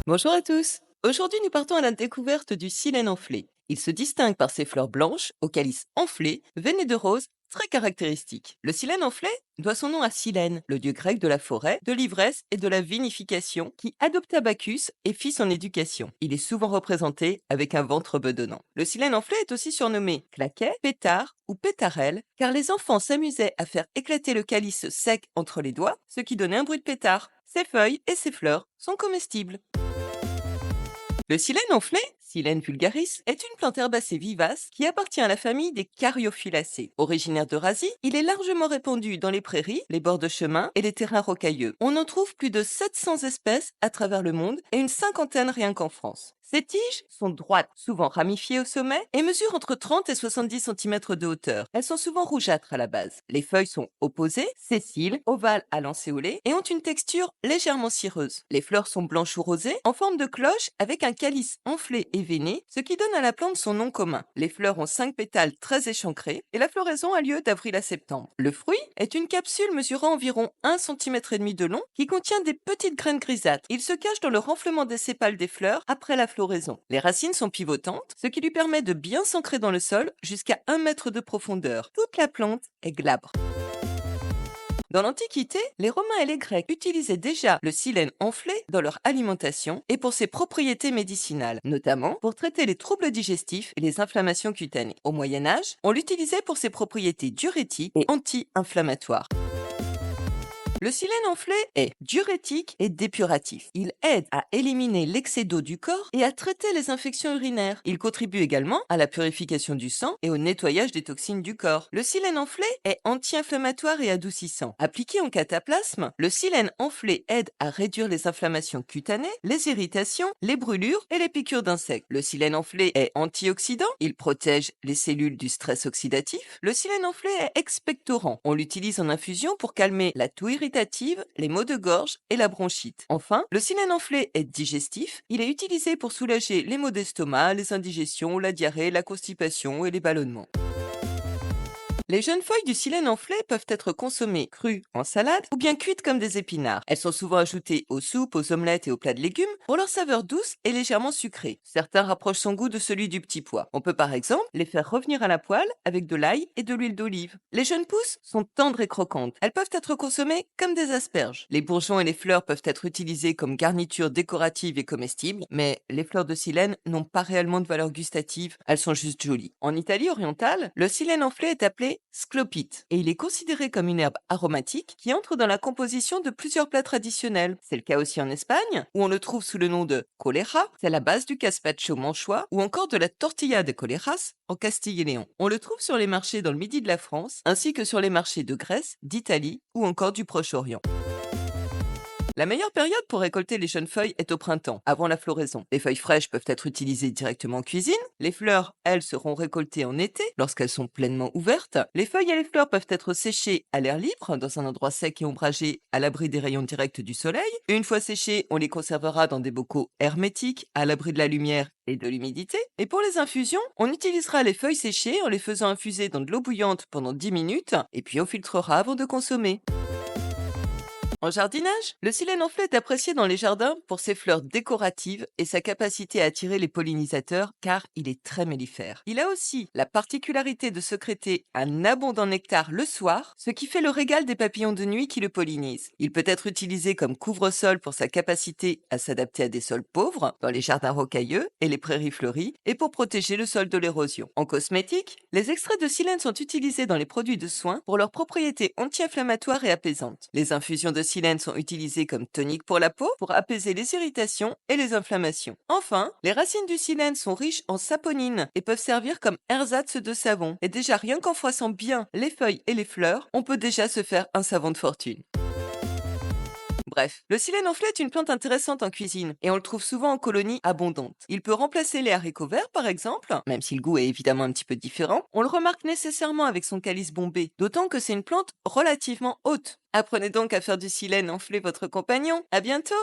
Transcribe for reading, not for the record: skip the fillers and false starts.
Bonjour à tous. Aujourd'hui, nous partons à la découverte du silène enflé. Il se distingue par ses fleurs blanches, au calice enflé, veinées de rose, très caractéristiques. Le silène enflé doit son nom à Silène, le dieu grec de la forêt, de l'ivresse et de la vinification, qui adopta Bacchus et fit son éducation. Il est souvent représenté avec un ventre bedonnant. Le silène enflé est aussi surnommé claquet, pétard ou pétarelle, car les enfants s'amusaient à faire éclater le calice sec entre les doigts, ce qui donnait un bruit de pétard. Ses feuilles et ses fleurs sont comestibles. Le silène enflé, Silène vulgaris, est une plante herbacée vivace qui appartient à la famille des Cariophyllacées. Originaire d'Eurasie, il est largement répandu dans les prairies, les bords de chemin et les terrains rocailleux. On en trouve plus de 700 espèces à travers le monde et une cinquantaine rien qu'en France. Ces tiges sont droites, souvent ramifiées au sommet, et mesurent entre 30 et 70 cm de hauteur. Elles sont souvent rougeâtres à la base. Les feuilles sont opposées, sessiles, ovales à lancéolées, et ont une texture légèrement cireuse. Les fleurs sont blanches ou rosées, en forme de cloche, avec un calice enflé et veiné, ce qui donne à la plante son nom commun. Les fleurs ont 5 pétales très échancrés, et la floraison a lieu d'avril à septembre. Le fruit est une capsule mesurant environ 1,5 cm de long, qui contient des petites graines grisâtres. Il se cache dans le renflement des sépales des fleurs après la floraison. Les racines sont pivotantes, ce qui lui permet de bien s'ancrer dans le sol jusqu'à 1 mètre de profondeur. Toute la plante est glabre. Dans l'Antiquité, les Romains et les Grecs utilisaient déjà le silène enflé dans leur alimentation et pour ses propriétés médicinales, notamment pour traiter les troubles digestifs et les inflammations cutanées. Au Moyen Âge, on l'utilisait pour ses propriétés diurétiques et anti-inflammatoires. Le silène enflé est diurétique et dépuratif. Il aide à éliminer l'excès d'eau du corps et à traiter les infections urinaires. Il contribue également à la purification du sang et au nettoyage des toxines du corps. Le silène enflé est anti-inflammatoire et adoucissant. Appliqué en cataplasme, le silène enflé aide à réduire les inflammations cutanées, les irritations, les brûlures et les piqûres d'insectes. Le silène enflé est antioxydant. Il protège les cellules du stress oxydatif. Le silène enflé est expectorant. On l'utilise en infusion pour calmer la toux irritative, les maux de gorge et la bronchite. Enfin, le silène enflé est digestif. Il est utilisé pour soulager les maux d'estomac, les indigestions, la diarrhée, la constipation et les ballonnements. Les jeunes feuilles du silène enflé peuvent être consommées crues en salade ou bien cuites comme des épinards. Elles sont souvent ajoutées aux soupes, aux omelettes et aux plats de légumes pour leur saveur douce et légèrement sucrée. Certains rapprochent son goût de celui du petit pois. On peut par exemple les faire revenir à la poêle avec de l'ail et de l'huile d'olive. Les jeunes pousses sont tendres et croquantes. Elles peuvent être consommées comme des asperges. Les bourgeons et les fleurs peuvent être utilisés comme garniture décorative et comestible, mais les fleurs de silène n'ont pas réellement de valeur gustative, elles sont juste jolies. En Italie orientale, le silène enflé est appelé sclopite et il est considéré comme une herbe aromatique qui entre dans la composition de plusieurs plats traditionnels. C'est le cas aussi en Espagne, où on le trouve sous le nom de colera, c'est la base du gazpacho manchois, ou encore de la tortilla de coleras en Castille et Léon. On le trouve sur les marchés dans le midi de la France, ainsi que sur les marchés de Grèce, d'Italie ou encore du Proche-Orient. La meilleure période pour récolter les jeunes feuilles est au printemps, avant la floraison. Les feuilles fraîches peuvent être utilisées directement en cuisine. Les fleurs, elles, seront récoltées en été, lorsqu'elles sont pleinement ouvertes. Les feuilles et les fleurs peuvent être séchées à l'air libre, dans un endroit sec et ombragé, à l'abri des rayons directs du soleil. Une fois séchées, on les conservera dans des bocaux hermétiques, à l'abri de la lumière et de l'humidité. Et pour les infusions, on utilisera les feuilles séchées en les faisant infuser dans de l'eau bouillante pendant 10 minutes, et puis on filtrera avant de consommer. En jardinage, le silène enflé est apprécié dans les jardins pour ses fleurs décoratives et sa capacité à attirer les pollinisateurs car il est très mellifère. Il a aussi la particularité de sécréter un abondant nectar le soir, ce qui fait le régal des papillons de nuit qui le pollinisent. Il peut être utilisé comme couvre-sol pour sa capacité à s'adapter à des sols pauvres, dans les jardins rocailleux et les prairies fleuries, et pour protéger le sol de l'érosion. En cosmétique, les extraits de silène sont utilisés dans les produits de soins pour leurs propriétés anti-inflammatoires et apaisantes. Les infusions de silène sont utilisées comme tonique pour la peau, pour apaiser les irritations et les inflammations. Enfin, les racines du silène sont riches en saponine et peuvent servir comme ersatz de savon. Et déjà rien qu'en froissant bien les feuilles et les fleurs, on peut déjà se faire un savon de fortune. Bref, le silène enflé est une plante intéressante en cuisine et on le trouve souvent en colonies abondantes. Il peut remplacer les haricots verts par exemple, même si le goût est évidemment un petit peu différent. On le remarque nécessairement avec son calice bombé, d'autant que c'est une plante relativement haute. Apprenez donc à faire du silène enflé votre compagnon. À bientôt!